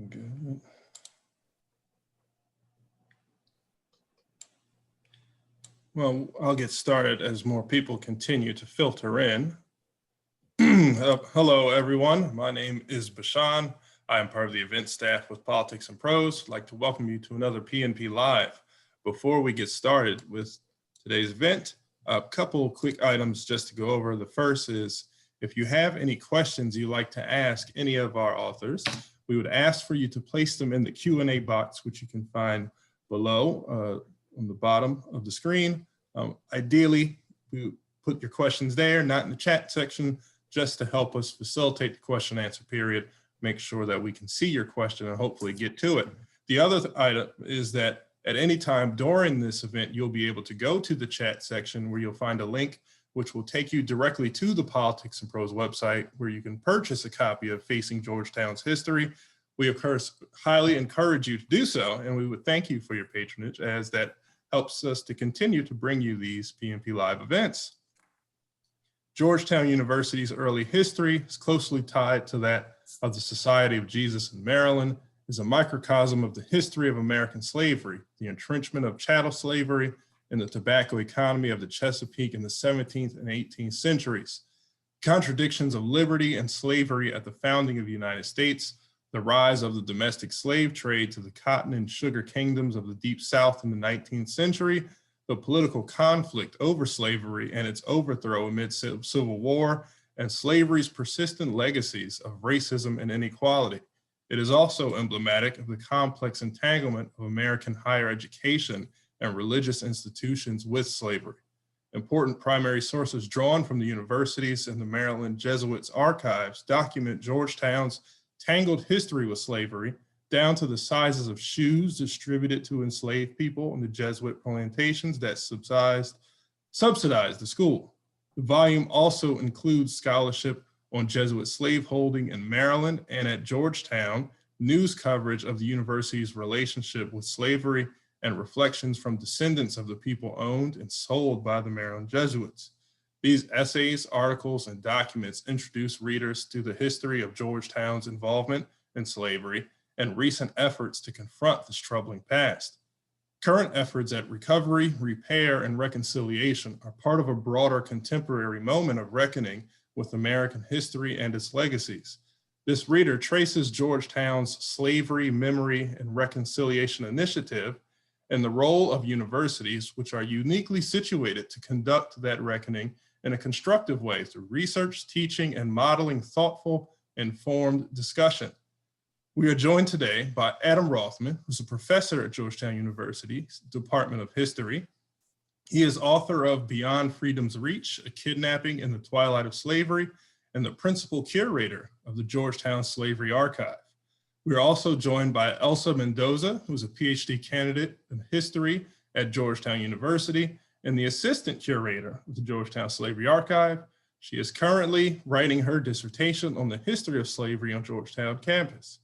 Good. Well, I'll get started as more people continue to filter in. Hello, everyone. My name is Bashan. I am part of the event staff with Politics and Prose. I'd like to welcome you to another PNP Live. Before we get started with today's event, a couple quick items just to go over. The first is, if you have any questions you'd like to ask any of our authors, we would ask for you to place them in the Q&A box, which you can find below on the bottom of the screen. Ideally, you put your questions there, not in the chat section, just to help us facilitate the question and answer period, make sure that we can see your question and hopefully get to it. The other item is that at any time during this event, you'll be able to go to the chat section where you'll find a link which will take you directly to the Politics and Prose website where you can purchase a copy of Facing Georgetown's History. We, of course, highly encourage you to do so, and we would thank you for your patronage, as that helps us to continue to bring you these PNP Live events. Georgetown University's early history is closely tied to that of the Society of Jesus in Maryland, is a microcosm of the history of American slavery, the entrenchment of chattel slavery, and the tobacco economy of the Chesapeake in the 17th and 18th centuries, contradictions of liberty and slavery at the founding of the United States, the rise of the domestic slave trade to the cotton and sugar kingdoms of the Deep South in the 19th century, the political conflict over slavery and its overthrow amid Civil War, and slavery's persistent legacies of racism and inequality. It is also emblematic of the complex entanglement of American higher education and religious institutions with slavery. Important primary sources drawn from the universities and the Maryland Jesuits archives document Georgetown's tangled history with slavery, down to the sizes of shoes distributed to enslaved people in the Jesuit plantations that subsidized the school. The volume also includes scholarship on Jesuit slaveholding in Maryland and at Georgetown, news coverage of the university's relationship with slavery, and reflections from descendants of the people owned and sold by the Maryland Jesuits. These essays, articles, and documents introduce readers to the history of Georgetown's involvement in slavery and recent efforts to confront this troubling past. Current efforts at recovery, repair, and reconciliation are part of a broader contemporary moment of reckoning with American history and its legacies. This reader traces Georgetown's Slavery, Memory, and Reconciliation Initiative and the role of universities, which are uniquely situated to conduct that reckoning in a constructive way through research, teaching, and modeling thoughtful, informed discussion. We are joined today by Adam Rothman, who's a professor at Georgetown University's Department of History. He is author of Beyond Freedom's Reach, A Kidnapping in the Twilight of Slavery, and the principal curator of the Georgetown Slavery Archive. We are also joined by Elsa Mendoza, who's a PhD candidate in history at Georgetown University and the assistant curator of the Georgetown Slavery Archive. She is currently writing her dissertation on the history of slavery on Georgetown campus.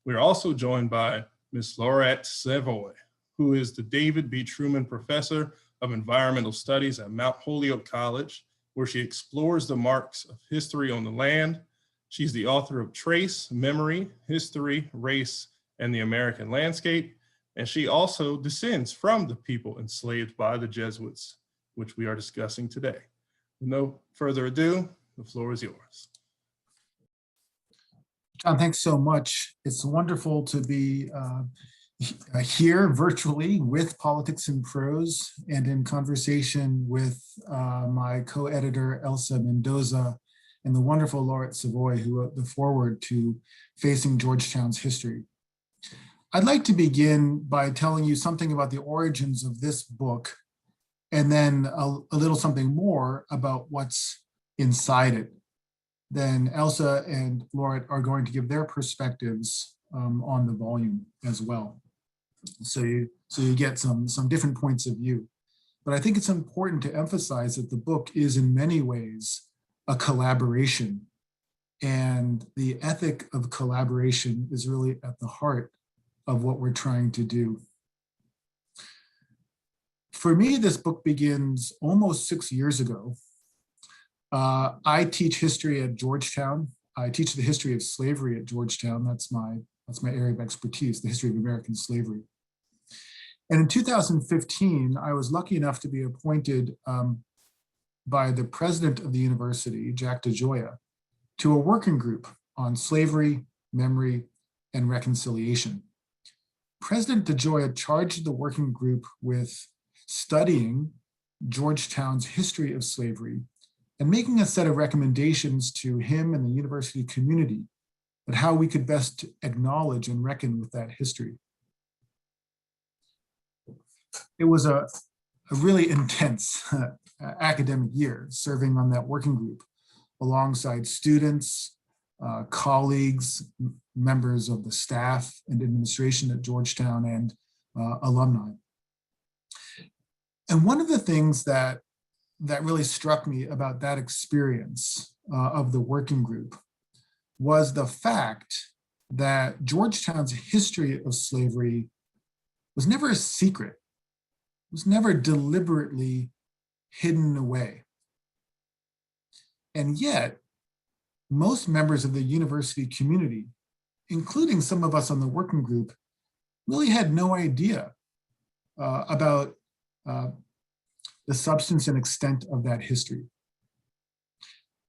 We are also joined by Ms. Laurette Savoy, who is the David B. Truman Professor of Environmental Studies at Mount Holyoke College, where she explores the marks of history on the land. She's the author of Trace, Memory, History, Race, and the American Landscape, and she also descends from the people enslaved by the Jesuits, which we are discussing today. With no further ado, the floor is yours. John, thanks so much. It's wonderful to be here virtually with Politics and Prose and in conversation with my co-editor, Elsa Mendoza, and the wonderful Laurette Savoy, who wrote the foreword to Facing Georgetown's History. I'd like to begin by telling you something about the origins of this book, and then a little something more about what's inside it. Then Elsa and Laurette are going to give their perspectives on the volume as well. So you get some different points of view. But I think it's important to emphasize that the book is in many ways a collaboration, and the ethic of collaboration is really at the heart of what we're trying to do. For me, this book begins almost 6 years ago. I teach history at Georgetown. I teach the history of slavery at Georgetown. That's my That's my area of expertise, the history of American slavery. And in 2015, I was lucky enough to be appointed by the president of the university, Jack DeGioia, to a working group on slavery, memory, and reconciliation. President DeGioia charged the working group with studying Georgetown's history of slavery and making a set of recommendations to him and the university community on how we could best acknowledge and reckon with that history. It was a really intense academic year serving on that working group alongside students, colleagues, members of the staff and administration at Georgetown, and alumni. And one of the things that really struck me about that experience of the working group was the fact that Georgetown's history of slavery was never a secret, was never deliberately hidden away. And yet, most members of the university community, including some of us on the working group, really had no idea about the substance and extent of that history.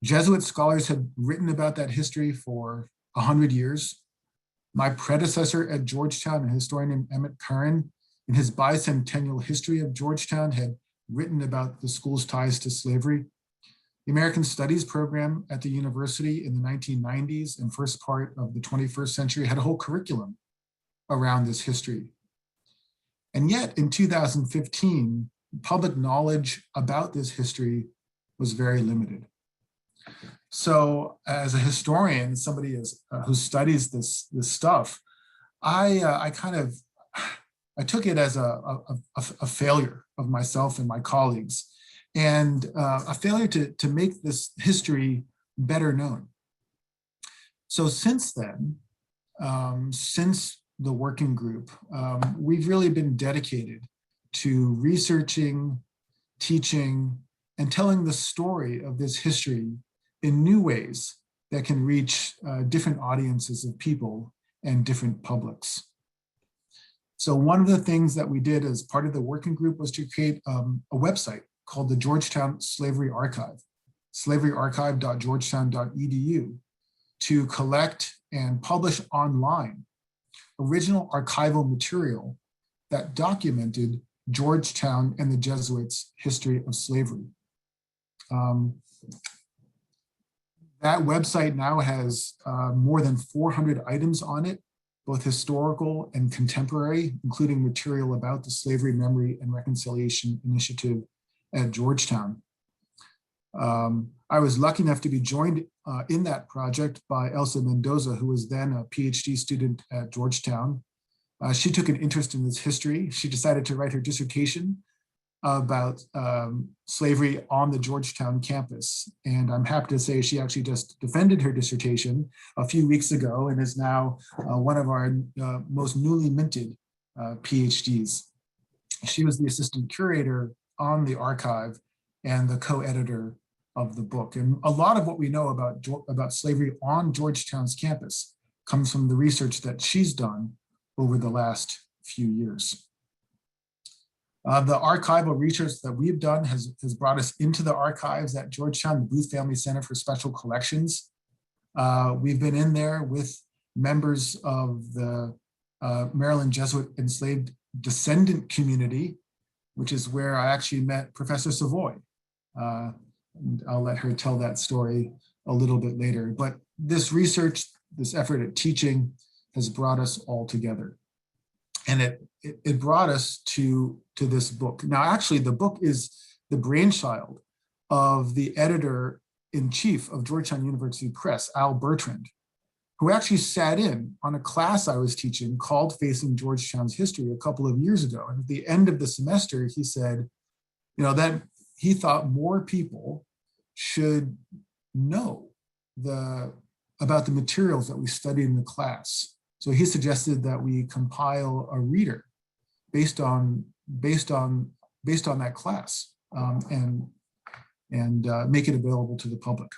Jesuit scholars had written about that history for 100 years. My predecessor at Georgetown, a historian named Emmett Curran, in his bicentennial history of Georgetown, had written about the school's ties to slavery. The American Studies program at the university in the 1990s and first part of the 21st century had a whole curriculum around this history. And yet in 2015, public knowledge about this history was very limited. So as a historian, somebody who studies this stuff, I took it as a failure of myself and my colleagues, and a failure to make this history better known. So since then, since the working group, we've really been dedicated to researching, teaching, and telling the story of this history in new ways that can reach different audiences of people and different publics. So one of the things that we did as part of the working group was to create a website called the Georgetown Slavery Archive, slaveryarchive.georgetown.edu, to collect and publish online original archival material that documented Georgetown and the Jesuits' history of slavery. That website now has more than 400 items on it, both historical and contemporary, including material about the Slavery Memory and Reconciliation Initiative at Georgetown. I was lucky enough to be joined in that project by Elsa Mendoza, who was then a PhD student at Georgetown. She took an interest in this history. She decided to write her dissertation about slavery on the Georgetown campus. And I'm happy to say she actually just defended her dissertation a few weeks ago and is now one of our most newly minted PhDs. She was the assistant curator on the archive and the co-editor of the book. And a lot of what we know about slavery on Georgetown's campus comes from the research that she's done over the last few years. The archival research that we've done has brought us into the archives at Georgetown, the Booth Family Center for Special Collections. We've been in there with members of the Maryland Jesuit enslaved descendant community, which is where I actually met Professor Savoy. And I'll let her tell that story a little bit later. But this research, this effort at teaching has brought us all together. And it brought us to this book. Now, actually, the book is the brainchild of the editor-in-chief of Georgetown University Press, Al Bertrand, who actually sat in on a class I was teaching called Facing Georgetown's History a couple of years ago. And at the end of the semester, he said, that he thought more people should know about the materials that we studied in the class. So he suggested that we compile a reader based on that class and make it available to the public.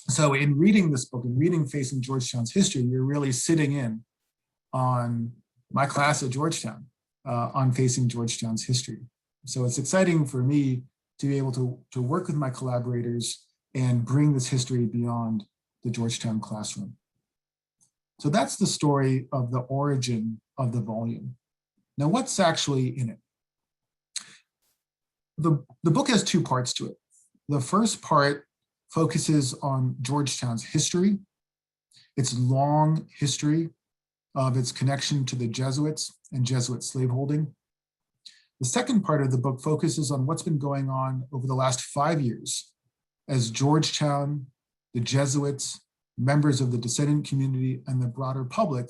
So in reading this book and reading Facing Georgetown's History, you're really sitting in on my class at Georgetown, on facing Georgetown's history. So it's exciting for me to be able to work with my collaborators and bring this history beyond the Georgetown classroom. So that's the story of the origin of the volume. Now, what's actually in it? The book has two parts to it. The first part focuses on Georgetown's history, its long history of its connection to the Jesuits and Jesuit slaveholding. The second part of the book focuses on what's been going on over the last 5 years as Georgetown, the Jesuits, members of the descendant community, and the broader public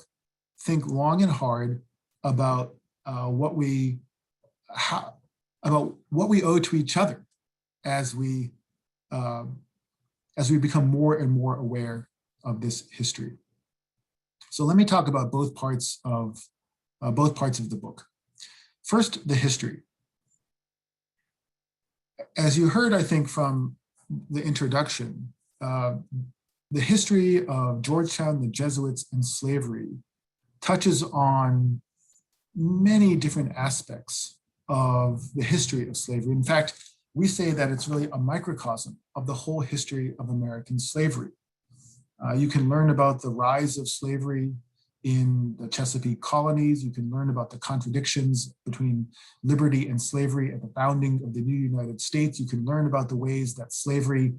think long and hard about what we owe to each other as we become more and more aware of this history. So let me talk about both parts of the book. First, the history. As you heard, I think, from the introduction, the history of Georgetown, the Jesuits, and slavery touches on many different aspects of the history of slavery. In fact, we say that it's really a microcosm of the whole history of American slavery. You can learn about the rise of slavery in the Chesapeake colonies. You can learn about the contradictions between liberty and slavery at the founding of the new United States. You can learn about the ways that slavery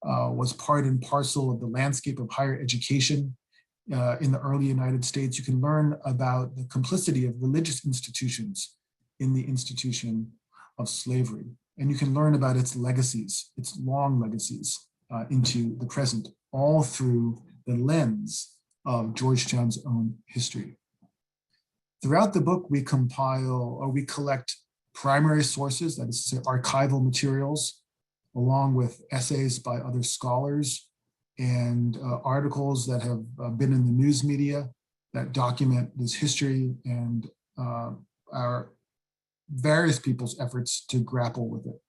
was part and parcel of the landscape of higher education in the early United States. You can learn about the complicity of religious institutions in the institution of slavery. And you can learn about its legacies, its long legacies into the present, all through the lens of Georgetown's own history. Throughout the book, we collect primary sources, that is to say archival materials, along with essays by other scholars and articles that have been in the news media that document this history and our various people's efforts to grapple with it.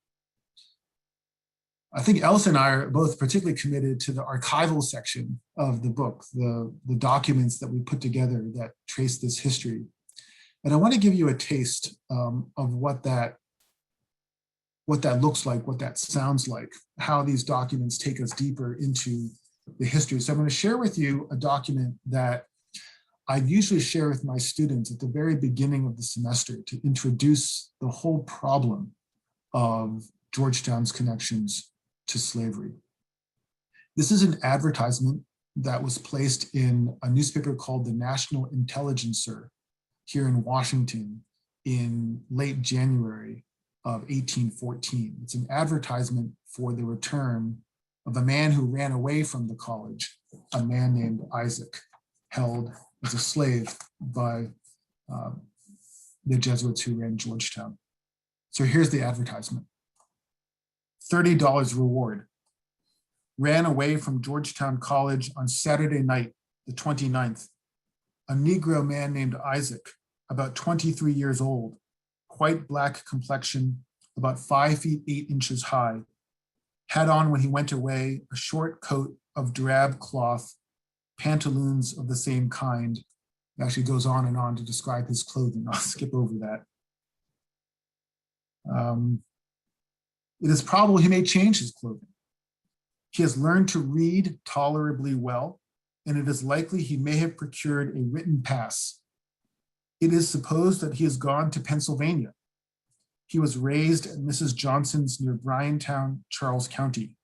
I think Elsa and I are both particularly committed to the archival section of the book, the documents that we put together that trace this history. And I want to give you a taste of what that looks like, what that sounds like, how these documents take us deeper into the history. So I'm going to share with you a document that I usually share with my students at the very beginning of the semester to introduce the whole problem of Georgetown's connections to slavery. This is an advertisement that was placed in a newspaper called the National Intelligencer here in Washington in late January of 1814. It's an advertisement for the return of a man who ran away from the college, a man named Isaac, held as a slave by the Jesuits who ran Georgetown. So here's the advertisement. $30 reward. Ran away from Georgetown College on Saturday night, the 29th. A Negro man named Isaac, about 23 years old, quite black complexion, about 5 feet 8 inches high. Had on when he went away a short coat of drab cloth, pantaloons of the same kind. It actually goes on and on to describe his clothing. I'll skip over that. It is probable he may change his clothing. He has learned to read tolerably well, and it is likely he may have procured a written pass. It is supposed that he has gone to Pennsylvania. He was raised at Mrs. Johnson's near Bryantown, Charles County.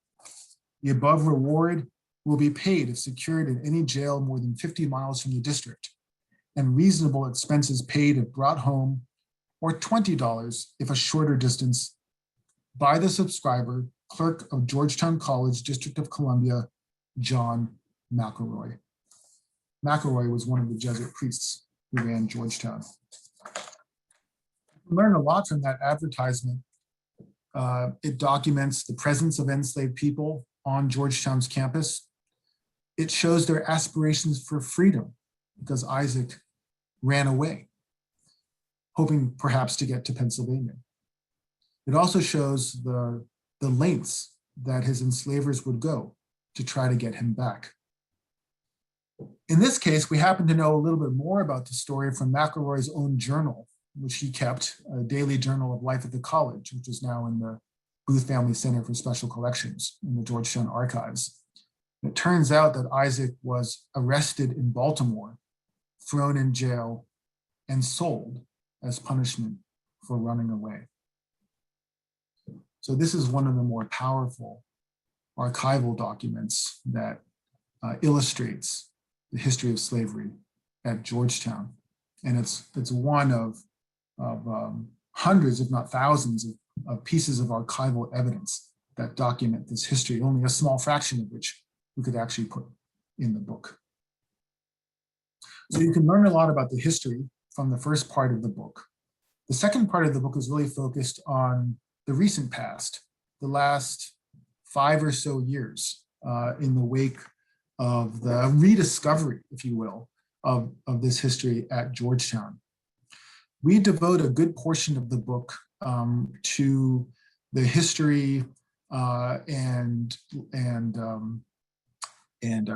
The above reward will be paid if secured in any jail more than 50 miles from the district, and reasonable expenses paid if brought home, or $20 if a shorter distance, by the subscriber, clerk of Georgetown College, District of Columbia, John McElroy. McElroy was one of the Jesuit priests who ran Georgetown. We learn a lot from that advertisement. It documents the presence of enslaved people on Georgetown's campus. It shows their aspirations for freedom because Isaac ran away, hoping perhaps to get to Pennsylvania. It also shows the lengths that his enslavers would go to try to get him back. In this case, we happen to know a little bit more about the story from McElroy's own journal, which he kept, a daily journal of life at the college, which is now in the Booth Family Center for Special Collections in the Georgetown Archives. It turns out that Isaac was arrested in Baltimore, thrown in jail, and sold as punishment for running away. So this is one of the more powerful archival documents that illustrates the history of slavery at Georgetown. And it's one of hundreds, if not thousands, of pieces of archival evidence that document this history, only a small fraction of which we could actually put in the book. So you can learn a lot about the history from the first part of the book. The second part of the book is really focused on the recent past, the last 5 or so years in the wake of the rediscovery, if you will, of this history at Georgetown. We devote a good portion of the book to the history and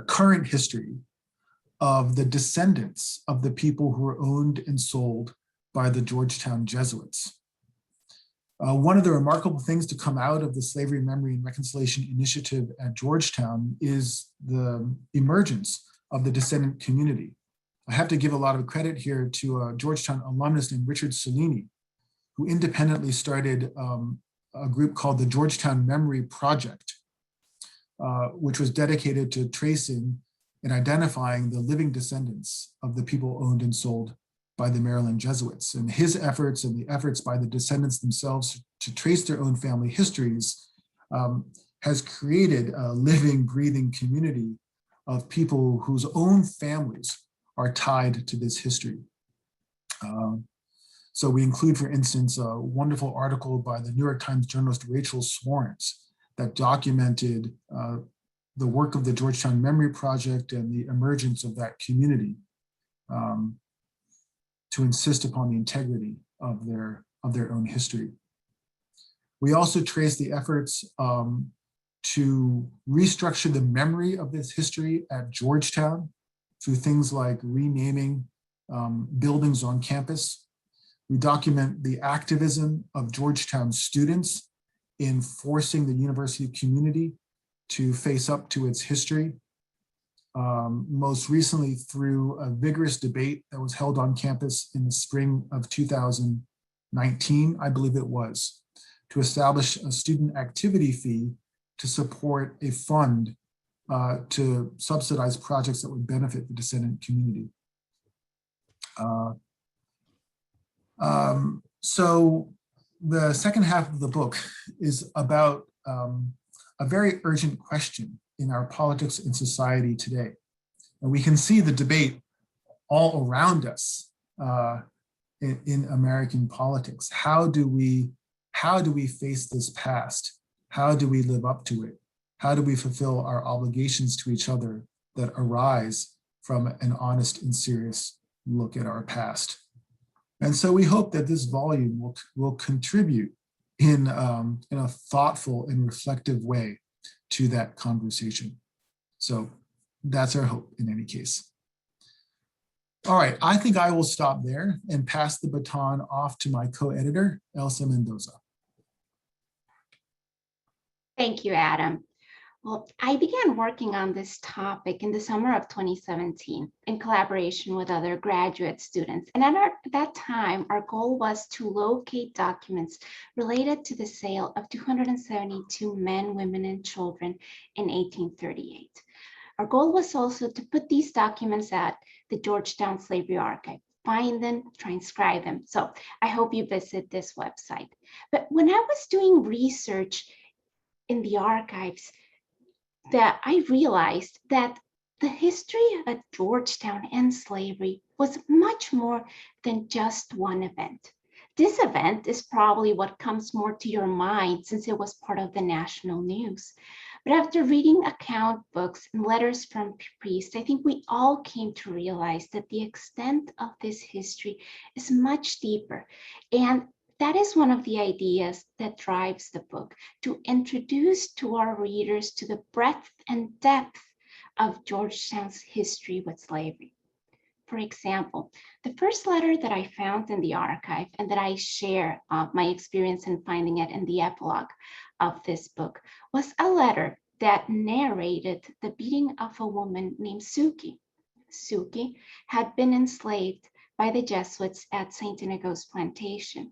current history of the descendants of the people who were owned and sold by the Georgetown Jesuits. One of the remarkable things to come out of the Slavery Memory and Reconciliation Initiative at Georgetown is the emergence of the descendant community. I have to give a lot of credit here to a Georgetown alumnus named Richard Cellini, who independently started a group called the Georgetown Memory Project, which was dedicated to tracing and identifying the living descendants of the people owned and sold by the Maryland Jesuits. And his efforts and the efforts by the descendants themselves to trace their own family histories has created a living, breathing community of people whose own families are tied to this history. So we include, for instance, a wonderful article by the New York Times journalist Rachel Swarns that documented the work of the Georgetown Memory Project and the emergence of that community to insist upon the integrity of their own history. We also trace the efforts to restructure the memory of this history at Georgetown through things like renaming buildings on campus. We document the activism of Georgetown students in forcing the university community to face up to its history. Most recently through a vigorous debate that was held on campus in the spring of 2019, I believe it was, to establish a student activity fee to support a fund to subsidize projects that would benefit the descendant community. So the second half of the book is about a very urgent question in our politics and society today. And we can see the debate all around us in American politics. How do we face this past? How do we live up to it? How do we fulfill our obligations to each other that arise from an honest and serious look at our past? And so we hope that this volume will contribute in a thoughtful and reflective way to that conversation. So that's our hope in any case. All right, I think I will stop there and pass the baton off to my co-editor, Elsa Mendoza. Thank you, Adam. Well, I began working on this topic in the summer of 2017 in collaboration with other graduate students. And at that time, our goal was to locate documents related to the sale of 272 men, women, and children in 1838. Our goal was also to put these documents at the Georgetown Slavery Archive, find them, transcribe them. So I hope you visit this website. But when I was doing research in the archives, that I realized that the history at Georgetown and slavery was much more than just one event. This event is probably what comes more to your mind since it was part of the national news. But after reading account books and letters from priests, I think we all came to realize that the extent of this history is much deeper. And that is one of the ideas that drives the book, to introduce to our readers to the breadth and depth of Georgetown's history with slavery. For example, the first letter that I found in the archive and that I share my experience in finding it in the epilogue of this book was a letter that narrated the beating of a woman named Suki. Suki had been enslaved by the Jesuits at St. Inigo's plantation.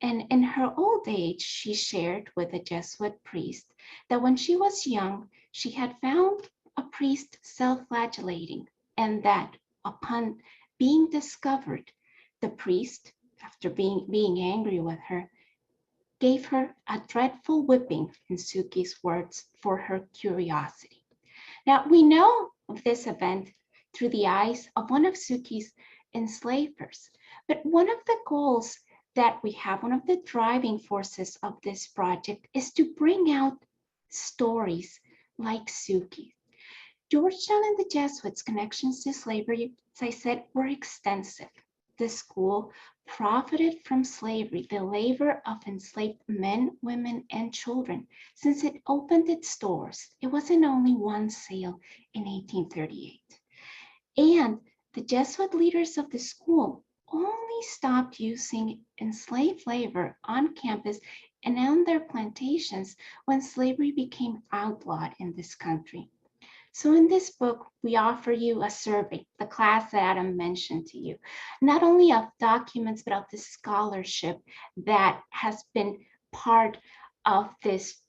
And in her old age, she shared with a Jesuit priest that when she was young, she had found a priest self-flagellating, and that upon being discovered, the priest, after being angry with her, gave her a dreadful whipping, in Suki's words, for her curiosity. Now, we know of this event through the eyes of one of Suki's enslavers, but one of the goals that we have, one of the driving forces of this project, is to bring out stories like Suki. Georgetown and the Jesuits' connections to slavery, as I said, were extensive. The school profited from slavery, the labor of enslaved men, women, and children, since it opened its doors. It wasn't only one sale in 1838. And the Jesuit leaders of the school only stopped using enslaved labor on campus and on their plantations when slavery became outlawed in this country. So in this book, we offer you a survey, the class that Adam mentioned to you, not only of documents, but of the scholarship that has been part of this,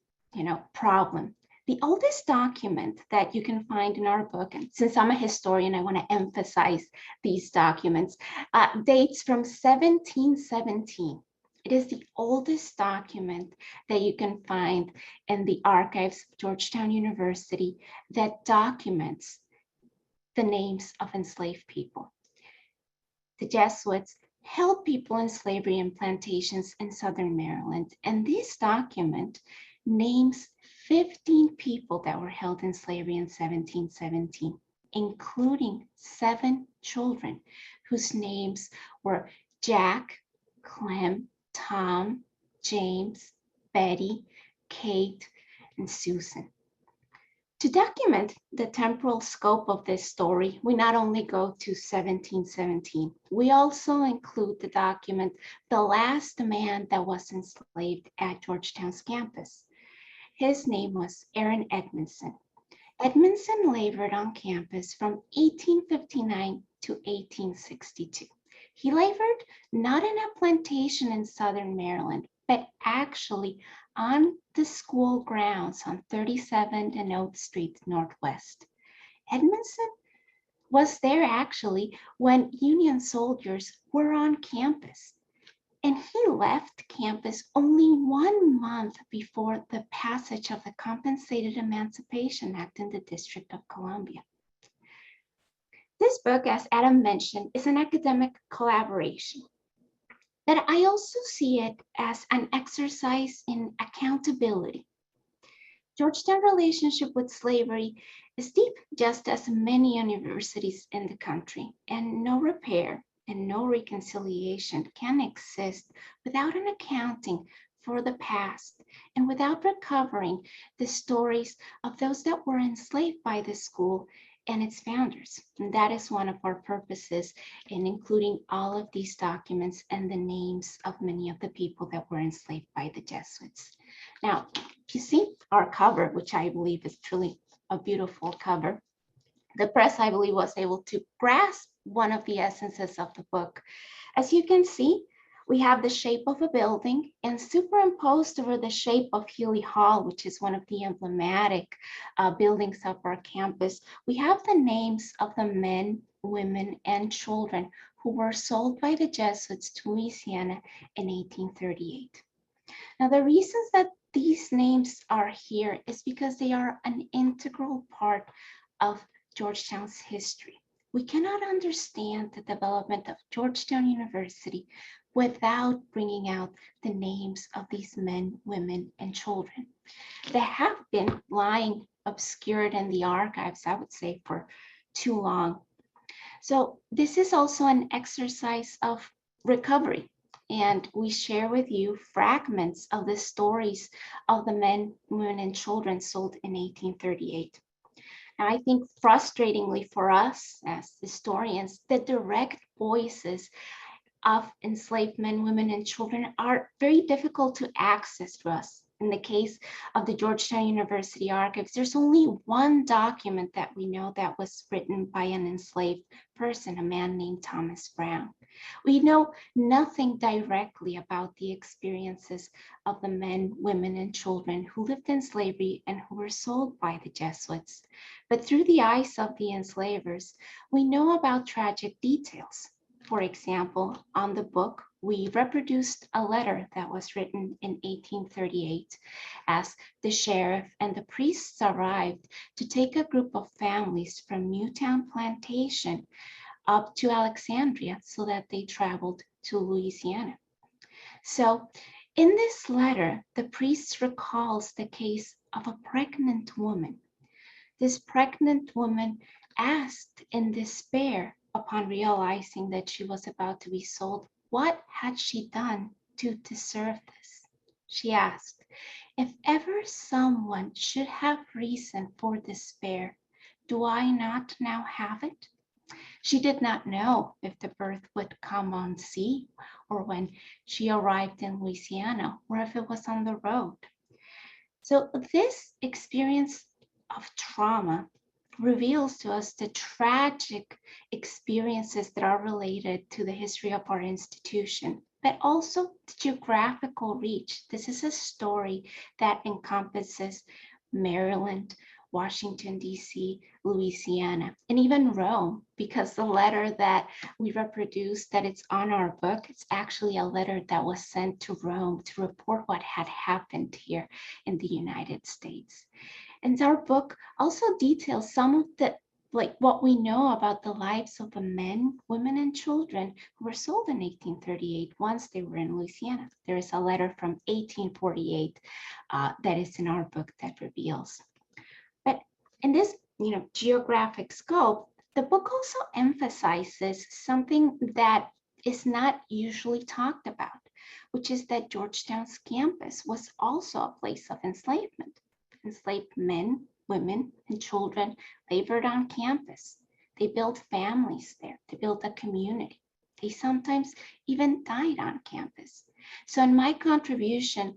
problem. The oldest document that you can find in our book, and since I'm a historian, I want to emphasize these documents, dates from 1717. It is the oldest document that you can find in the archives of Georgetown University that documents the names of enslaved people. The Jesuits held people in slavery in plantations in southern Maryland, and this document names 15 people that were held in slavery in 1717, including 7 children whose names were Jack, Clem, Tom, James, Betty, Kate, and Susan. To document the temporal scope of this story, we not only go to 1717, we also include the document, the last man that was enslaved at Georgetown's campus. His name was Aaron Edmondson. Edmondson labored on campus from 1859 to 1862. He labored not in a plantation in southern Maryland, but actually on the school grounds on 37th and Oak Street Northwest. Edmondson was there actually when Union soldiers were on campus. And he left campus only 1 month before the passage of the Compensated Emancipation Act in the District of Columbia. This book, as Adam mentioned, is an academic collaboration, but I also see it as an exercise in accountability. Georgetown's relationship with slavery is deep, just as many universities in the country, and no repair and no reconciliation can exist without an accounting for the past and without recovering the stories of those that were enslaved by the school and its founders. And that is one of our purposes in including all of these documents and the names of many of the people that were enslaved by the Jesuits. Now, if you see our cover, which I believe is truly a beautiful cover, the press, I believe, was able to grasp one of the essences of the book. As you can see, we have the shape of a building, and superimposed over the shape of Healy Hall, which is one of the emblematic buildings of our campus, we have the names of the men, women, and children who were sold by the Jesuits to Louisiana in 1838. Now, the reasons that these names are here is because they are an integral part of Georgetown's history. We cannot understand the development of Georgetown University without bringing out the names of these men, women, and children that have been lying obscured in the archives, I would say, for too long. So this is also an exercise of recovery, and we share with you fragments of the stories of the men, women, and children sold in 1838. And I think frustratingly for us as historians, the direct voices of enslaved men, women, and children are very difficult to access for us. In the case of the Georgetown University archives, there's only one document that we know that was written by an enslaved person, a man named Thomas Brown. We know nothing directly about the experiences of the men, women, and children who lived in slavery and who were sold by the Jesuits. But through the eyes of the enslavers, we know about tragic details. For example, on the book, we reproduced a letter that was written in 1838 as the sheriff and the priests arrived to take a group of families from Newtown Plantation up to Alexandria so that they traveled to Louisiana. So in this letter, the priest recalls the case of a pregnant woman. This pregnant woman asked in despair upon realizing that she was about to be sold, what had she done to deserve this? She asked, if ever someone should have reason for despair, do I not now have it? She did not know if the birth would come on sea or when she arrived in Louisiana or if it was on the road. So this experience of trauma reveals to us the tragic experiences that are related to the history of our institution, but also the geographical reach. This is a story that encompasses Maryland, Washington, D.C., Louisiana, and even Rome, because the letter that we reproduced that it's on our book, it's actually a letter that was sent to Rome to report what had happened here in the United States. And our book also details some of the, like what we know about the lives of the men, women, and children who were sold in 1838 once they were in Louisiana. There is a letter from 1848 that is in our book that reveals. But in this, geographic scope, the book also emphasizes something that is not usually talked about, which is that Georgetown's campus was also a place of enslavement. Enslaved men, women, and children labored on campus. They built families there. They built a community. They sometimes even died on campus. So in my contribution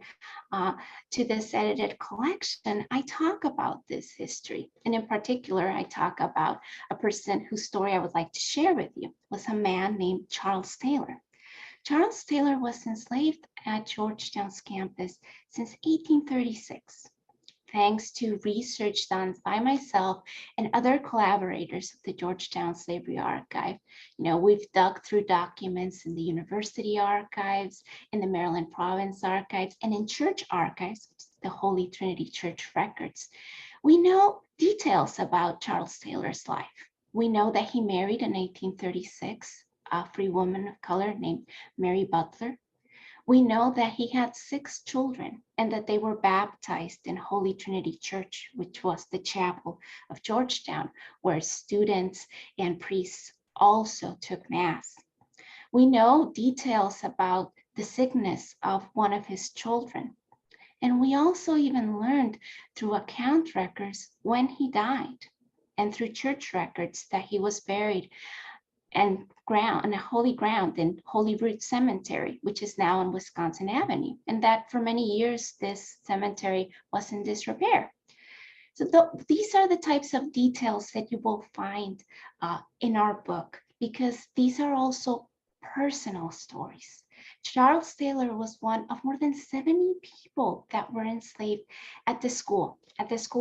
to this edited collection, I talk about this history. And in particular, I talk about a person whose story I would like to share with you. It was a man named Charles Taylor. Charles Taylor was enslaved at Georgetown's campus since 1836. Thanks to research done by myself and other collaborators of the Georgetown Slavery Archive. We've dug through documents in the university archives, in the Maryland Province archives, and in church archives, the Holy Trinity Church records. We know details about Charles Taylor's life. We know that he married in 1836 a free woman of color named Mary Butler. We know that he had 6 children and that they were baptized in Holy Trinity Church, which was the chapel of Georgetown, where students and priests also took Mass. We know details about the sickness of one of his children. And we also even learned through account records when he died and through church records that he was buried and a holy ground in Holy Root Cemetery, which is now on Wisconsin Avenue, and that for many years this cemetery was in disrepair. So these are the types of details that you will find in our book, because these are also personal stories. Charles Taylor was one of more than 70 people that were enslaved at the school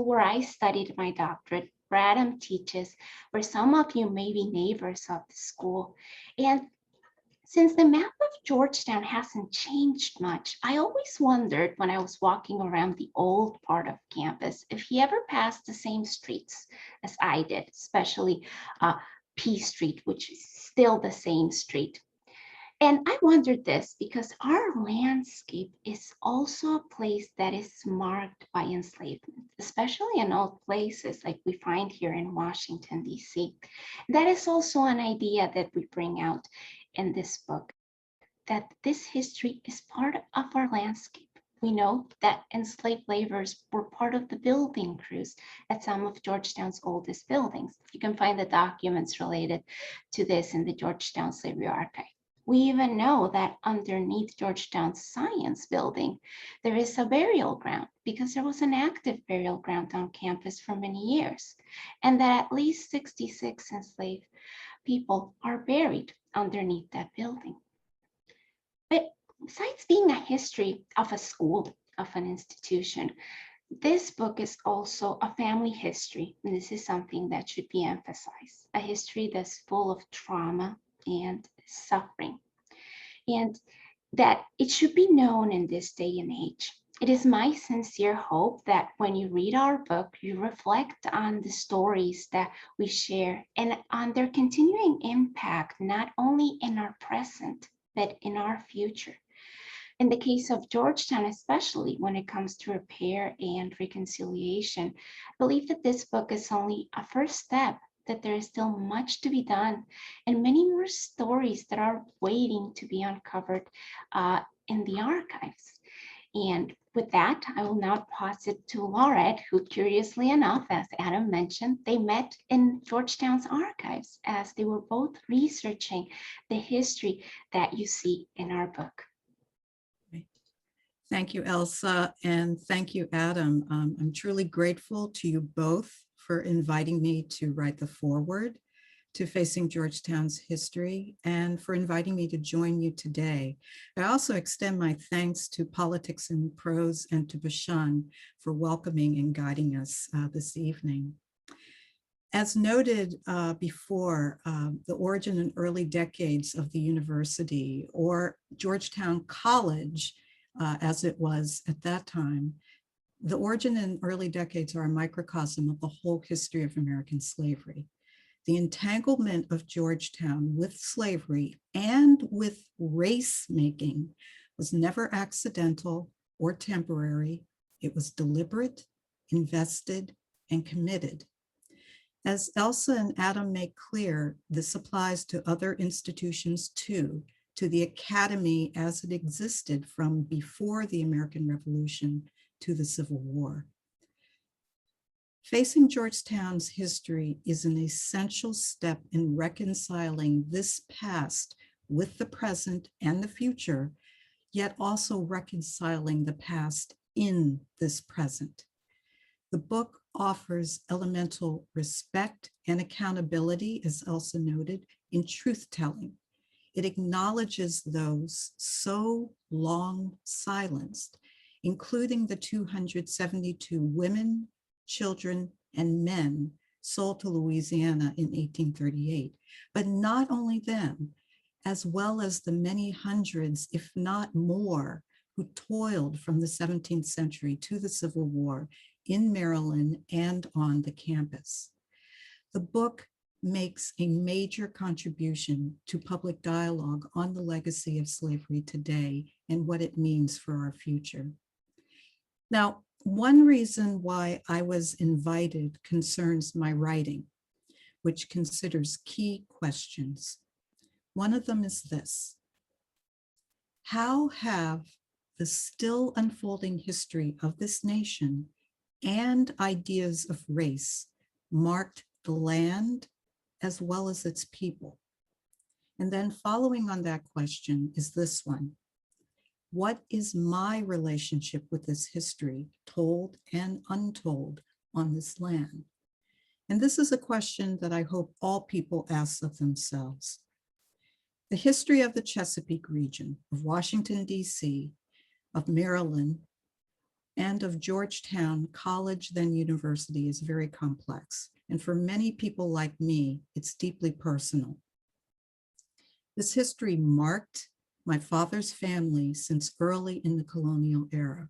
where I studied my doctorate, where Adam teaches, where some of you may be neighbors of the school. And since the map of Georgetown hasn't changed much, I always wondered when I was walking around the old part of campus if he ever passed the same streets as I did, especially P Street, which is still the same street. And I wondered this because our landscape is also a place that is marked by enslavement, especially in old places like we find here in Washington, D.C. That is also an idea that we bring out in this book, that this history is part of our landscape. We know that enslaved laborers were part of the building crews at some of Georgetown's oldest buildings. You can find the documents related to this in the Georgetown Slavery Archive. We even know that underneath Georgetown's Science Building, there is a burial ground because there was an active burial ground on campus for many years, and that at least 66 enslaved people are buried underneath that building. But besides being a history of a school, of an institution, this book is also a family history, and this is something that should be emphasized, a history that's full of trauma and suffering, and that it should be known in this day and age. It is my sincere hope that when you read our book, you reflect on the stories that we share and on their continuing impact, not only in our present, but in our future. In the case of Georgetown, especially when it comes to repair and reconciliation, I believe that this book is only a first step, that there is still much to be done and many more stories that are waiting to be uncovered in the archives. And with that, I will now pass it to Laurette, who curiously enough, as Adam mentioned, they met in Georgetown's archives as they were both researching the history that you see in our book. Thank you, Elsa, and thank you, Adam. I'm truly grateful to you both for inviting me to write the foreword to Facing Georgetown's History and for inviting me to join you today. I also extend my thanks to Politics in Prose and to Bashan for welcoming and guiding us this evening. As noted before, the origin and early decades of the university, or Georgetown College, as it was at that time, the origin and early decades are a microcosm of the whole history of American slavery. The entanglement of Georgetown with slavery and with race making was never accidental or temporary. It was deliberate, invested, and committed. As Elsa and Adam make clear, this applies to other institutions too, to the academy as it existed from before the American Revolution to the Civil War. Facing Georgetown's history is an essential step in reconciling this past with the present and the future, yet also reconciling the past in this present. The book offers elemental respect and accountability, as Elsa noted, in truth-telling. It acknowledges those so long silenced, including the 272 women, children, and men sold to Louisiana in 1838, but not only them, as well as the many hundreds, if not more, who toiled from the 17th century to the Civil War in Maryland and on the campus. The book makes a major contribution to public dialogue on the legacy of slavery today and what it means for our future. Now, one reason why I was invited concerns my writing, which considers key questions. One of them is this: how have the still unfolding history of this nation and ideas of race marked the land as well as its people? And then following on that question is this one: what is my relationship with this history, told and untold, on this land? And this is a question that I hope all people ask of themselves. The history of the Chesapeake region, of Washington, D.C., of Maryland, and of Georgetown College, then University, is very complex. And for many people like me, it's deeply personal. This history marked my father's family since early in the colonial era.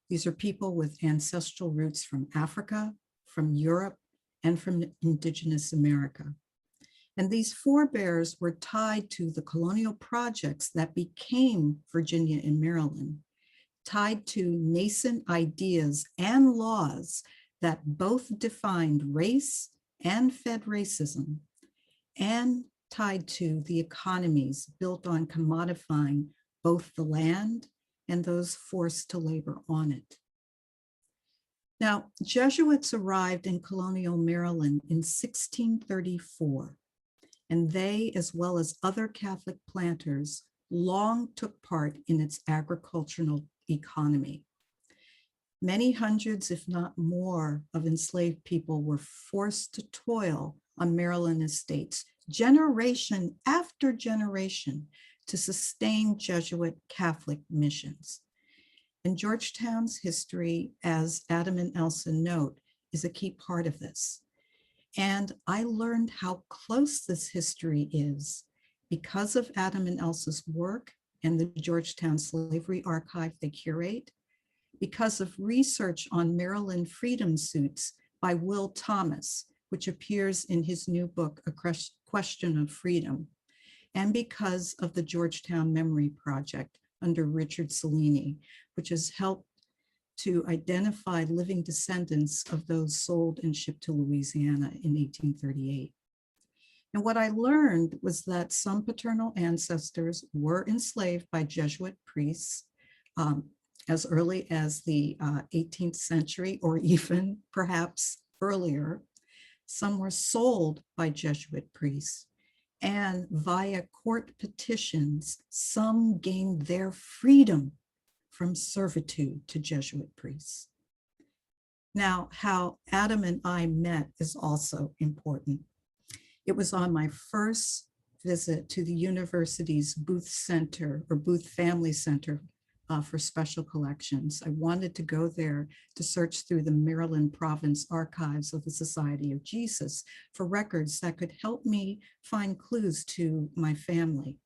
These are people with ancestral roots from Africa, from Europe, and from indigenous America. And these forebears were tied to the colonial projects that became Virginia and Maryland, tied to nascent ideas and laws that both defined race and fed racism, and tied to the economies built on commodifying both the land and those forced to labor on it. Now, Jesuits arrived in colonial Maryland in 1634, and they, as well as other Catholic planters, long took part in its agricultural economy. Many hundreds, if not more, of enslaved people were forced to toil on Maryland estates, generation after generation, to sustain Jesuit Catholic missions. And Georgetown's history, as Adam and Elsa note, is a key part of this. And I learned how close this history is because of Adam and Elsa's work and the Georgetown Slavery Archive they curate, because of research on Maryland freedom suits by Will Thomas, which appears in his new book, A Question of Freedom, and because of the Georgetown Memory Project under Richard Cellini, which has helped to identify living descendants of those sold and shipped to Louisiana in 1838. And what I learned was that some paternal ancestors were enslaved by Jesuit priests as early as the 18th century, or even perhaps earlier. Some were sold by Jesuit priests, and via court petitions, some gained their freedom from servitude to Jesuit priests. Now, how Adam and I met is also important. It was on my first visit to the university's Booth Center, or Booth Family Center, for special collections. I wanted to go there to search through the Maryland Province archives of the Society of Jesus for records that could help me find clues to my family.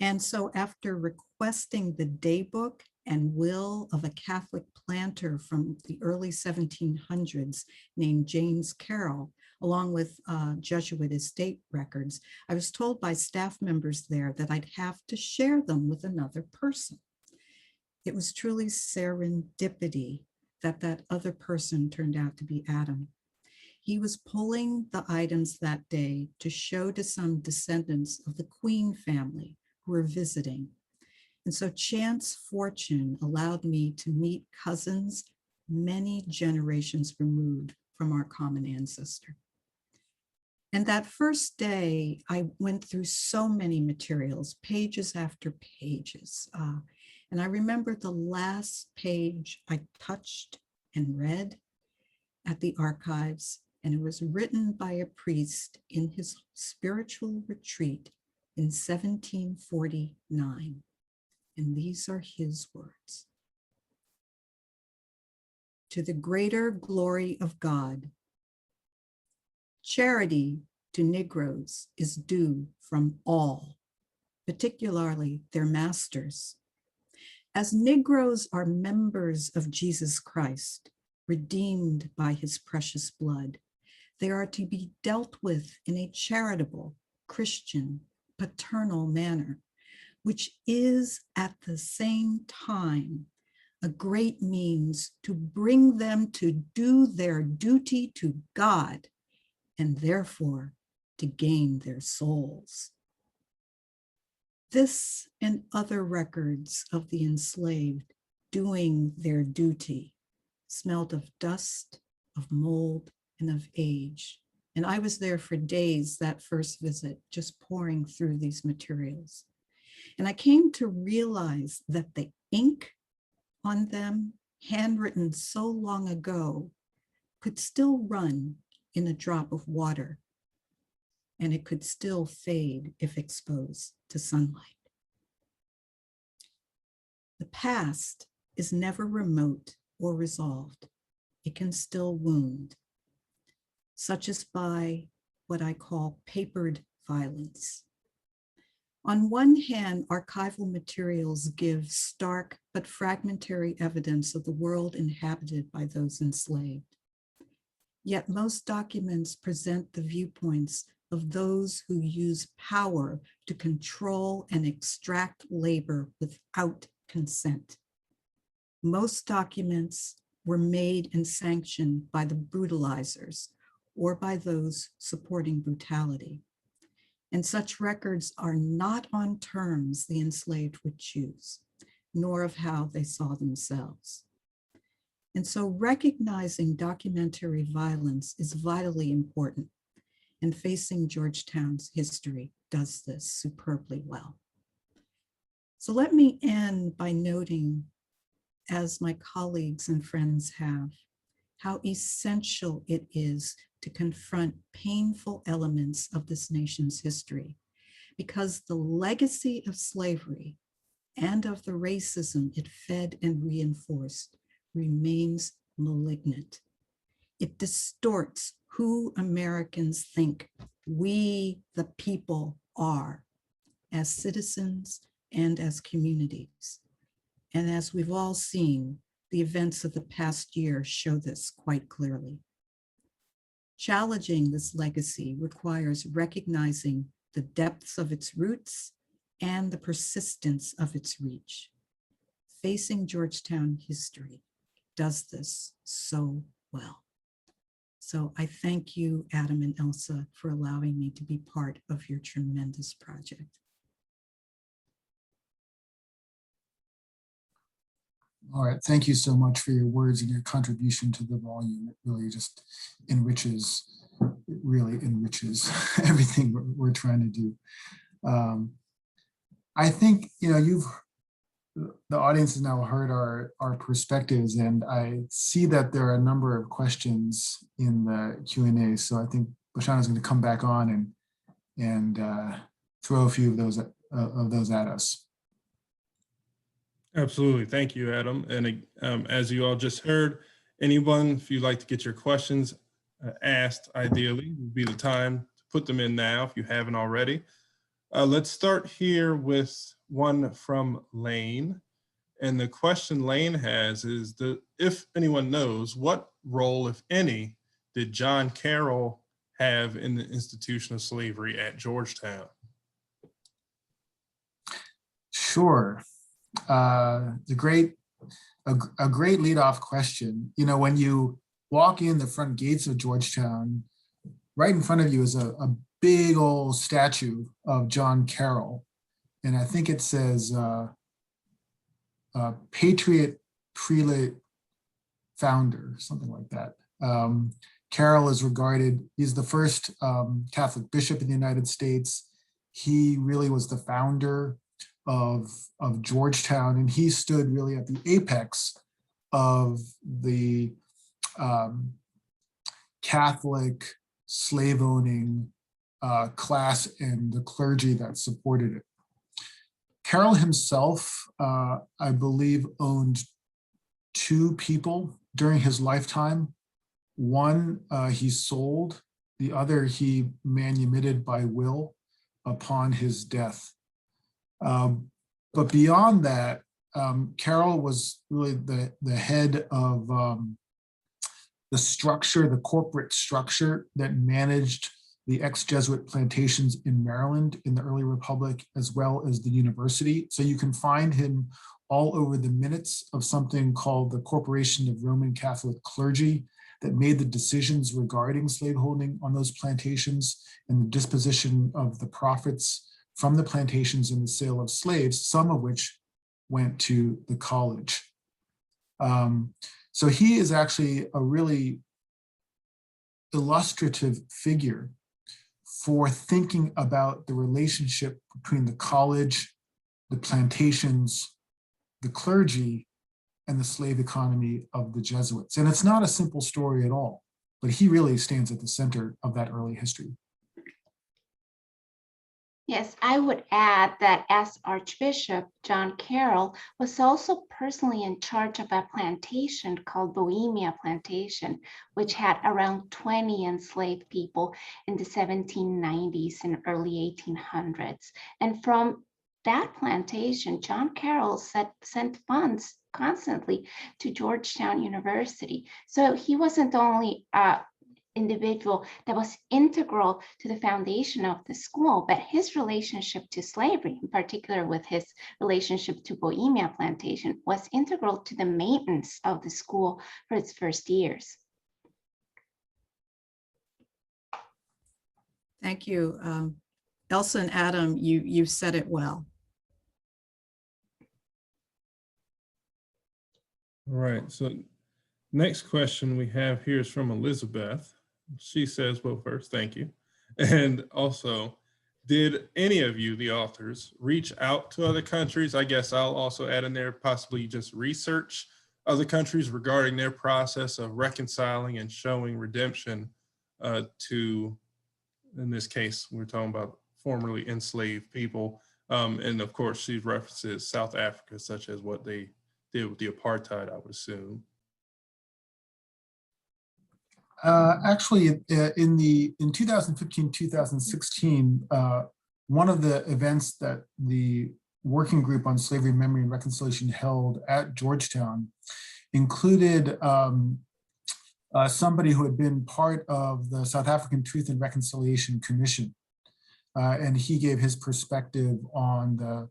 And so after requesting the daybook and will of a Catholic planter from the early 1700s named James Carroll, along with Jesuit estate records, I was told by staff members there that I'd have to share them with another person. It was truly serendipity that that other person turned out to be Adam. He was pulling the items that day to show to some descendants of the Queen family who were visiting. And so chance fortune allowed me to meet cousins many generations removed from our common ancestor. And that first day, I went through so many materials, pages after pages. And I remember the last page I touched and read at the archives, and it was written by a priest in his spiritual retreat in 1749. And these are his words. To the greater glory of God, charity to Negroes is due from all, particularly their masters. As Negroes are members of Jesus Christ, redeemed by his precious blood, they are to be dealt with in a charitable, Christian, paternal manner, which is at the same time a great means to bring them to do their duty to God, and therefore to gain their souls. This and other records of the enslaved doing their duty smelled of dust, of mold, and of age. And I was there for days that first visit, just pouring through these materials. And I came to realize that the ink on them, handwritten so long ago, could still run in a drop of water, and it could still fade if exposed to sunlight. The past is never remote or resolved. It can still wound, such as by what I call papered violence. On one hand, archival materials give stark but fragmentary evidence of the world inhabited by those enslaved. Yet most documents present the viewpoints of those who use power to control and extract labor without consent. Most documents were made and sanctioned by the brutalizers or by those supporting brutality. And such records are not on terms the enslaved would choose. nor of how they saw themselves. And so recognizing documentary violence is vitally important, and Facing Georgetown's History does this superbly well. So let me end by noting, as my colleagues and friends have, how essential it is to confront painful elements of this nation's history, because the legacy of slavery and of the racism it fed and reinforced remains malignant. It distorts who Americans think we, the people, are as citizens and as communities. And as we've all seen, the events of the past year show this quite clearly. Challenging this legacy requires recognizing the depths of its roots and the persistence of its reach. Facing Georgetown History does this so well. So I thank you, Adam and Elsa, for allowing me to be part of your tremendous project. All right, thank you so much for your words and your contribution to the volume. It really just enriches, it really enriches everything we're trying to do. I think, the audience has now heard our perspectives, and I see that there are a number of questions in the Q&A. So I think Bashana is going to come back on and throw a few of those at us. Absolutely. Thank you, Adam. And as you all just heard, anyone, if you'd like to get your questions asked, ideally, would be the time to put them in now if you haven't already. Let's start here with one from Lane. And the question Lane has is, if anyone knows, what role, if any, did John Carroll have in the institution of slavery at Georgetown? Sure. A great leadoff question. When you walk in the front gates of Georgetown, right in front of you is a big old statue of John Carroll. And I think it says, Patriot Prelate Founder, something like that. Carroll is regarded, he's the first Catholic bishop in the United States. He really was the founder of Georgetown, and he stood really at the apex of the Catholic slave-owning class and the clergy that supported it. Carroll himself, I believe, owned two people during his lifetime. One he sold, the other he manumitted by will upon his death. But beyond that, Carroll was really the head of the structure, the corporate structure that managed the ex-Jesuit plantations in Maryland in the early Republic, as well as the university. So you can find him all over the minutes of something called the Corporation of Roman Catholic Clergy that made the decisions regarding slaveholding on those plantations and the disposition of the profits from the plantations and the sale of slaves, some of which went to the college. So he is actually a really illustrative figure for thinking about the relationship between the college, the plantations, the clergy, and the slave economy of the Jesuits. And it's not a simple story at all, but he really stands at the center of that early history. Yes, I would add that as Archbishop, John Carroll was also personally in charge of a plantation called Bohemia Plantation, which had around 20 enslaved people in the 1790s and early 1800s. And from that plantation, John Carroll sent funds constantly to Georgetown University. So he wasn't only individual that was integral to the foundation of the school, but his relationship to slavery, in particular with his relationship to Bohemia Plantation, was integral to the maintenance of the school for its first years. Thank you. Elsa and Adam, you said it well. All right, so next question we have here is from Elizabeth. She says, well, first, thank you. And also, did any of you, the authors, reach out to other countries? I guess I'll also add in there, possibly just research other countries regarding their process of reconciling and showing redemption to, in this case, we're talking about formerly enslaved people. And of course, she references South Africa, such as what they did with the apartheid, I would assume. Actually, in 2015, 2016, one of the events that the Working Group on Slavery, Memory, and Reconciliation held at Georgetown included somebody who had been part of the South African Truth and Reconciliation Commission. And he gave his perspective on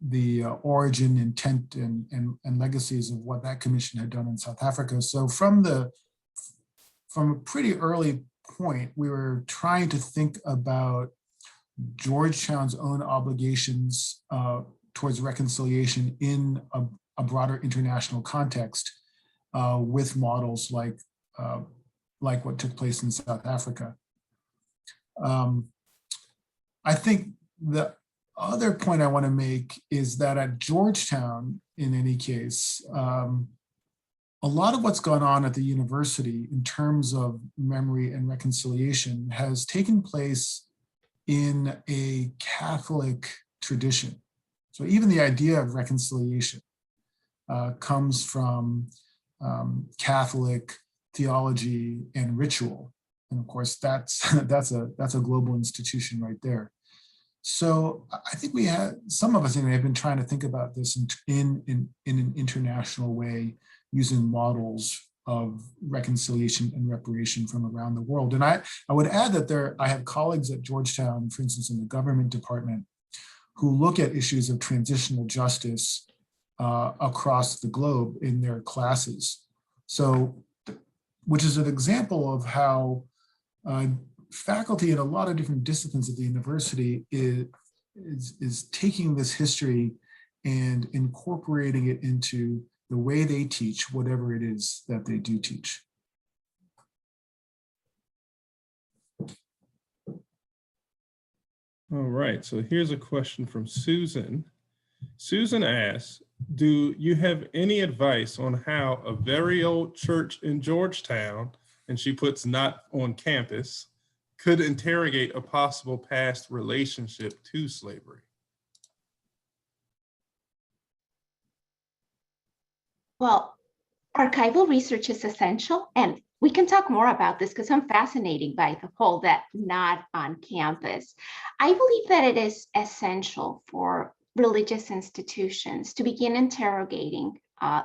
the origin, intent, and legacies of what that commission had done in South Africa. So from a pretty early point, we were trying to think about Georgetown's own obligations towards reconciliation in a broader international context with models like what took place in South Africa. I think the other point I want to make is that at Georgetown, in any case, a lot of what's gone on at the university in terms of memory and reconciliation has taken place in a Catholic tradition. So even the idea of reconciliation comes from Catholic theology and ritual. And of course, that's a global institution right there. So I think some of us have been trying to think about this in an international way, using models of reconciliation and reparation from around the world. And I would add that I have colleagues at Georgetown, for instance, in the government department, who look at issues of transitional justice across the globe in their classes. So, which is an example of how faculty in a lot of different disciplines at the university is taking this history and incorporating it into the way they teach whatever it is that they do teach. All right, so here's a question from Susan. Susan asks, do you have any advice on how a very old church in Georgetown, and she puts not on campus, could interrogate a possible past relationship to slavery? Well, archival research is essential, and we can talk more about this because I'm fascinated by the whole that not on campus. I believe that it is essential for religious institutions to begin interrogating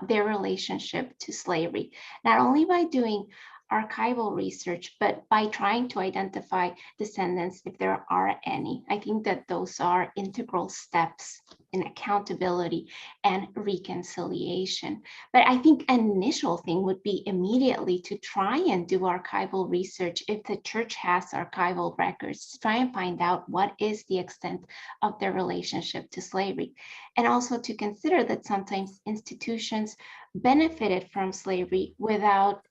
their relationship to slavery, not only by doing archival research, but by trying to identify descendants, if there are any. I think that those are integral steps in accountability and reconciliation. But I think an initial thing would be immediately to try and do archival research if the church has archival records, to try and find out what is the extent of their relationship to slavery. And also to consider that sometimes institutions benefited from slavery without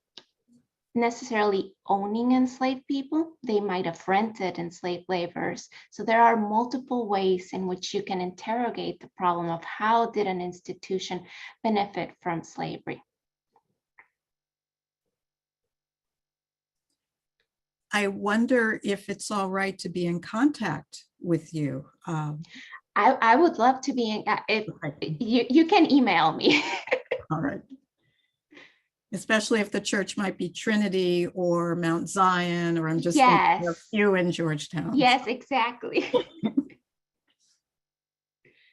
necessarily owning enslaved people. They might have rented enslaved laborers. So there are multiple ways in which you can interrogate the problem of how did an institution benefit from slavery. I wonder if it's all right to be in contact with you. I would love to be in, you can email me. All right. Especially if the church might be Trinity or Mount Zion, or I'm just thinking of you in Georgetown. Yes, exactly.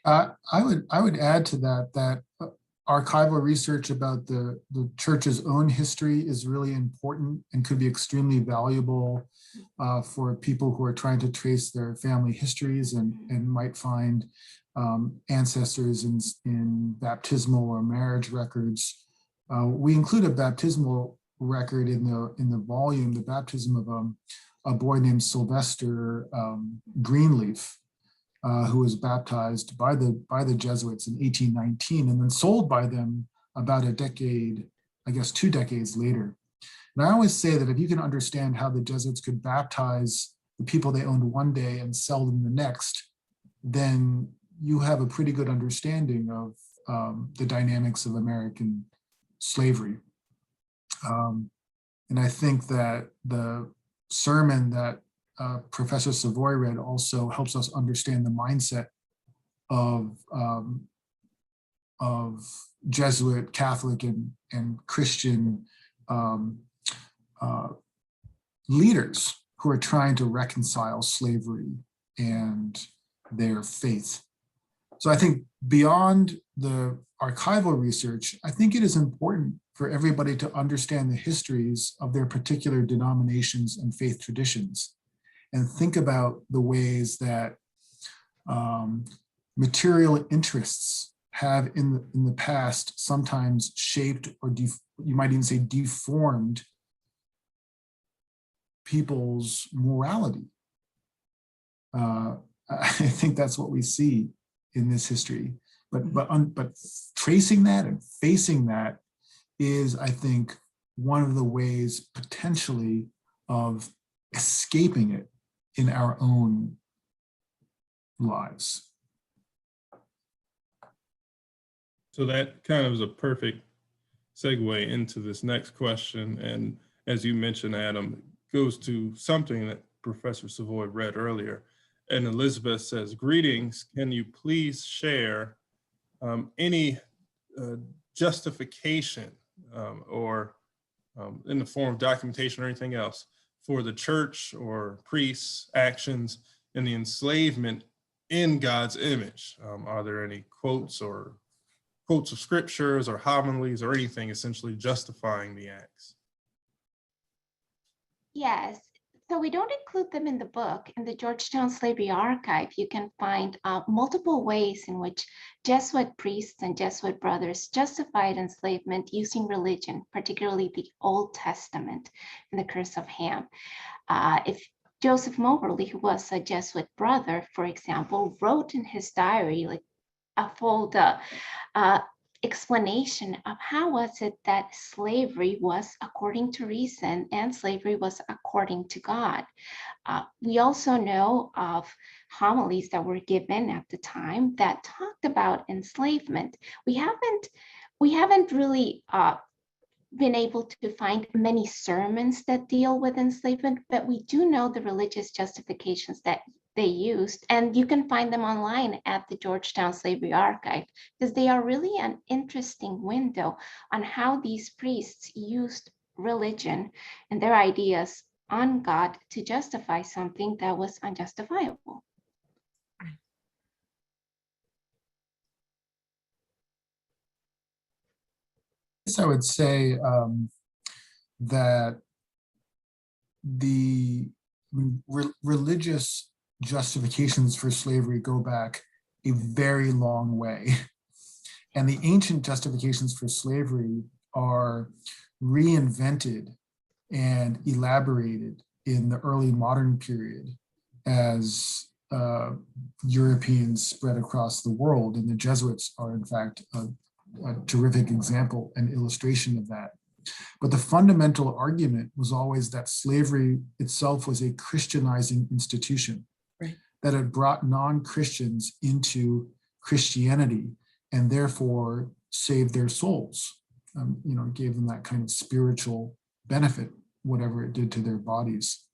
I would add to that archival research about the church's own history is really important and could be extremely valuable for people who are trying to trace their family histories and might find ancestors in baptismal or marriage records. We include a baptismal record in the volume, the baptism of a boy named Sylvester Greenleaf, who was baptized by the Jesuits in 1819 and then sold by them about a decade, I guess 2 decades later. And I always say that if you can understand how the Jesuits could baptize the people they owned one day and sell them the next, then you have a pretty good understanding of the dynamics of American slavery. And I think that the sermon that Professor Savoy read also helps us understand the mindset of Jesuit, Catholic, and Christian leaders who are trying to reconcile slavery and their faith. So I think beyond the archival research, I think it is important for everybody to understand the histories of their particular denominations and faith traditions, and think about the ways that material interests have in the past sometimes shaped, or you might even say deformed, people's morality. I think that's what we see in this history. But tracing that and facing that is, I think, one of the ways potentially of escaping it in our own lives. So that kind of is a perfect segue into this next question. And as you mentioned, Adam, it goes to something that Professor Savoy read earlier. And Elizabeth says, greetings, can you please share any justification or in the form of documentation or anything else for the church or priests' actions in the enslavement in God's image? Are there any quotes of scriptures or homilies or anything essentially justifying the acts? Yes. So we don't include them in the book. In the Georgetown Slavery Archive, you can find multiple ways in which Jesuit priests and Jesuit brothers justified enslavement using religion, particularly the Old Testament and the Curse of Ham. If Joseph Moberly, who was a Jesuit brother, for example, wrote in his diary like a full explanation of how was it that slavery was according to reason and slavery was according to God. We also know of homilies that were given at the time that talked about enslavement. We haven't really been able to find many sermons that deal with enslavement, but we do know the religious justifications that they used, and you can find them online at the Georgetown Slavery Archive, because they are really an interesting window on how these priests used religion and their ideas on God to justify something that was unjustifiable. I would say that the religious justifications for slavery go back a very long way. And the ancient justifications for slavery are reinvented and elaborated in the early modern period as Europeans spread across the world. And the Jesuits are, in fact, a terrific example and illustration of that. But the fundamental argument was always that slavery itself was a Christianizing institution, right, that had brought non-Christians into Christianity and therefore saved their souls, gave them that kind of spiritual benefit, whatever it did to their bodies.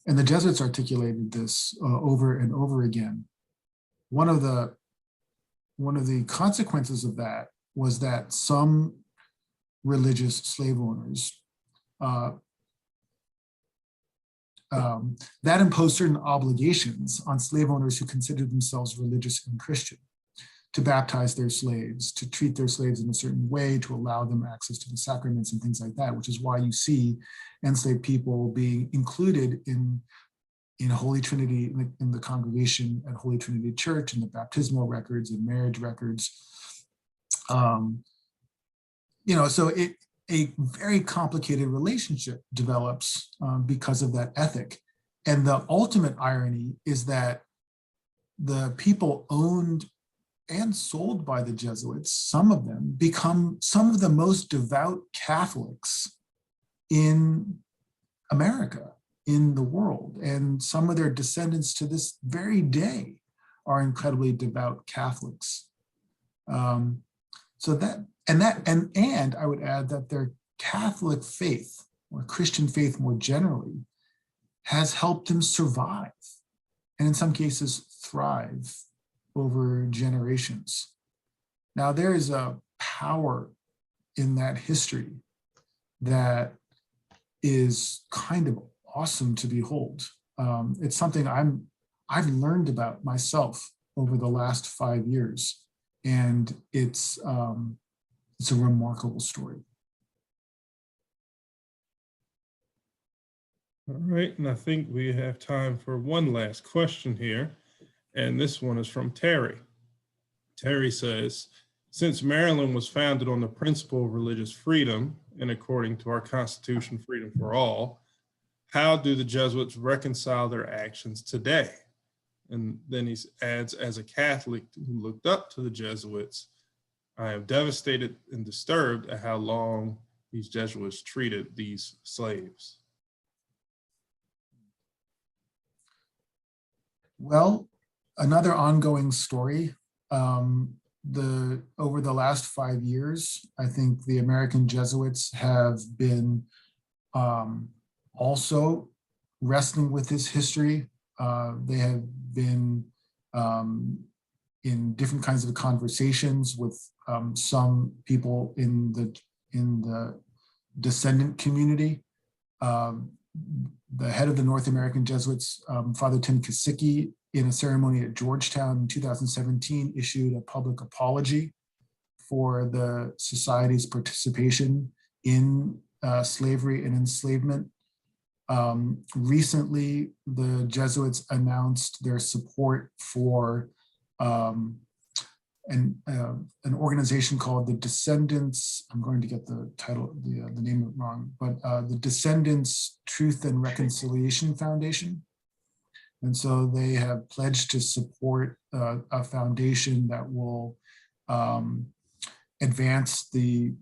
And the Jesuits articulated this over and over again. One of the consequences of that was that some religious slave owners that imposed certain obligations on slave owners who considered themselves religious and Christian, to baptize their slaves, to treat their slaves in a certain way, to allow them access to the sacraments and things like that, which is why you see enslaved people being included in Holy Trinity, in the congregation at Holy Trinity Church, in the baptismal records and marriage records. So a very complicated relationship develops because of that ethic. And the ultimate irony is that the people owned and sold by the Jesuits, some of them become some of the most devout Catholics in America, in the world. And some of their descendants to this very day are incredibly devout Catholics. So that, and I would add that their Catholic faith, or Christian faith more generally, has helped them survive, and in some cases thrive over generations. Now, there is a power in that history that is kind of awesome to behold. It's something I've learned about myself over the last 5 years, and it's a remarkable story. All right, and I think we have time for one last question here, and this one is from Terry. Terry says, since Maryland was founded on the principle of religious freedom, and according to our Constitution, freedom for all, how do the Jesuits reconcile their actions today? And then he adds, as a Catholic who looked up to the Jesuits, I am devastated and disturbed at how long these Jesuits treated these slaves. Well, another ongoing story. Over the last 5 years, I think the American Jesuits have been also wrestling with this history. They have been in different kinds of conversations with some people in the descendant community. The head of the North American Jesuits, Father Tim Kosicki, in a ceremony at Georgetown in 2017, issued a public apology for the society's participation in slavery and enslavement. Recently, the Jesuits announced their support for an organization called the Descendants. I'm going to get the title, the name of it wrong, but the Descendants Truth and Reconciliation Foundation. And so they have pledged to support a foundation that will advance the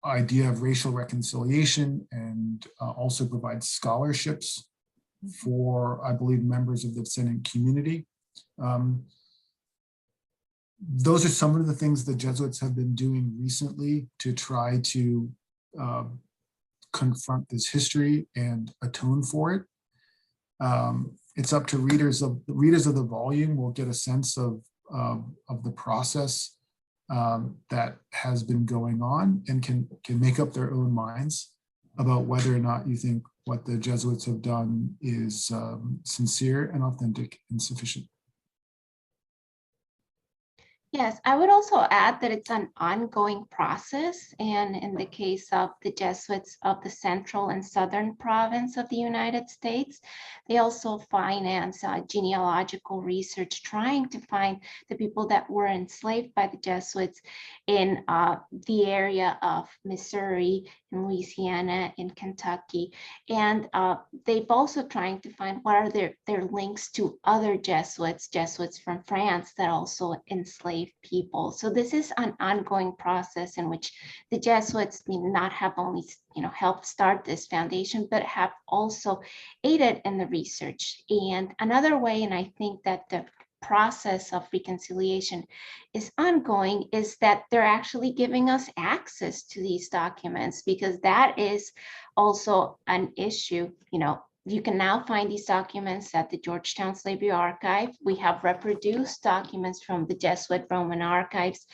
idea of racial reconciliation and also provide scholarships for, I believe, members of the descendant community. Those are some of the things the Jesuits have been doing recently to try to confront this history and atone for it. It's up to readers of the volume will get a sense of the process that has been going on and can make up their own minds about whether or not you think what the Jesuits have done is sincere and authentic and sufficient. Yes, I would also add that it's an ongoing process. And in the case of the Jesuits of the central and southern province of the United States, they also finance genealogical research, trying to find the people that were enslaved by the Jesuits in the area of Missouri, in Louisiana, in Kentucky. And they've also trying to find what are their links to other Jesuits from France that also enslaved people. So this is an ongoing process in which the Jesuits not have only helped start this foundation, but have also aided in the research. And another way, and I think that the process of reconciliation is ongoing, is that they're actually giving us access to these documents, because that is also an issue. You can now find these documents at the Georgetown Slavery Archive. We have reproduced documents from the Jesuit Roman archives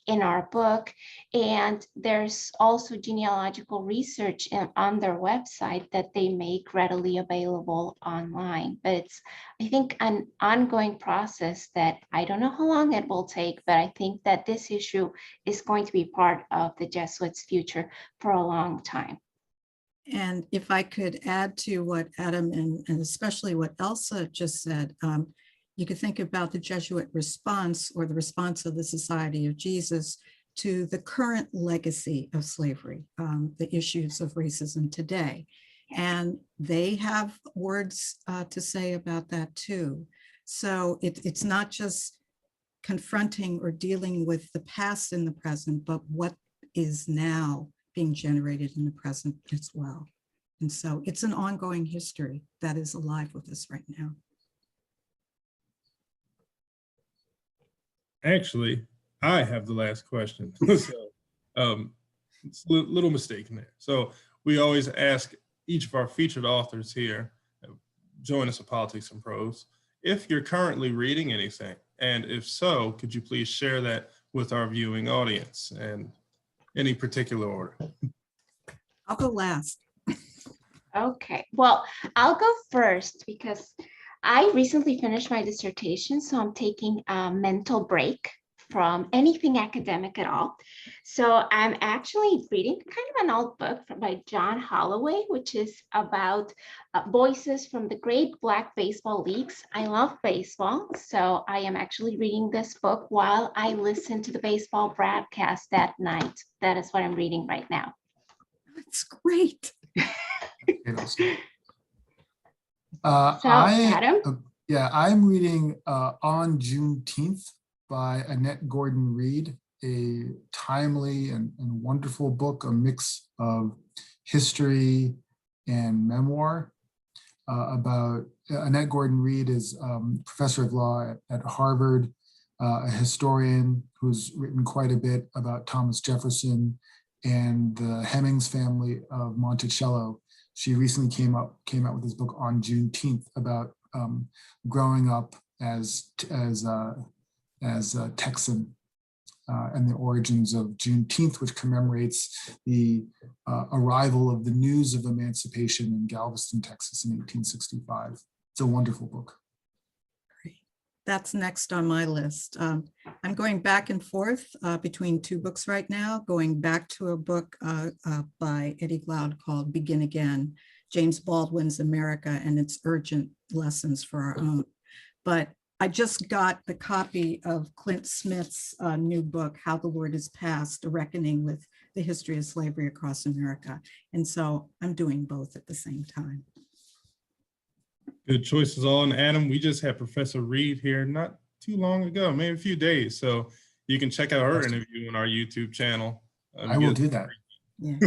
in our book. And there's also genealogical research on their website that they make readily available online. But it's, I think, an ongoing process that I don't know how long it will take, but I think that this issue is going to be part of the Jesuits' future for a long time. And if I could add to what Adam and especially what Elsa just said, you could think about the Jesuit response, or the response of the Society of Jesus to the current legacy of slavery, the issues of racism today. And they have words to say about that too. So it's not just confronting or dealing with the past in the present, but what is now being generated in the present as well. And so it's an ongoing history that is alive with us right now. Actually, I have the last question. So, it's a little mistake in there. So we always ask each of our featured authors here, join us at Politics and Prose, if you're currently reading anything, and if so, could you please share that with our viewing audience and any particular order? I'll go last. Okay, well, I'll go first because I recently finished my dissertation, so I'm taking a mental break from anything academic at all. So I'm actually reading kind of an old book by John Holloway, which is about voices from the great Black baseball leagues. I love baseball, so I am actually reading this book while I listen to the baseball broadcast at night. That is what I'm reading right now. It's great. Adam? I'm reading On Juneteenth by Annette Gordon-Reed, a timely and wonderful book, a mix of history and memoir about Annette Gordon-Reed is professor of law at Harvard, a historian who's written quite a bit about Thomas Jefferson and the Hemings family of Monticello. She recently came out with this book On Juneteenth about growing up as a Texan and the origins of Juneteenth, which commemorates the arrival of the news of emancipation in Galveston, Texas in 1865. It's a wonderful book. Great. That's next on my list. I'm going back and forth between two books right now, going back to a book by Eddie Glaude called Begin Again, James Baldwin's America and its Urgent Lessons for Our Own. But I just got the copy of Clint Smith's new book, How the Word is Passed, A Reckoning with the History of Slavery Across America. And so I'm doing both at the same time. Good choices all. And Adam, we just had Professor Reed here not too long ago, maybe a few days. So you can check out her interview on our YouTube channel. I will do that. Yeah.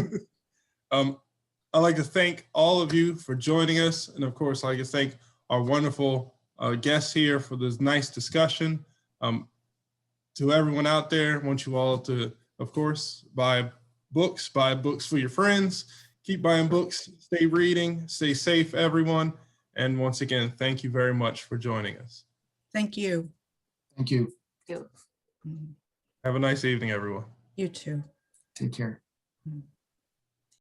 I'd like to thank all of you for joining us. And of course, I'd like to thank our wonderful guests here for this nice discussion. To everyone out there, I want you all to, of course, buy books for your friends, keep buying books, stay reading, stay safe, everyone. And once again, thank you very much for joining us. Thank you. Thank you. You. Have a nice evening, everyone. You too. Take care. Mm.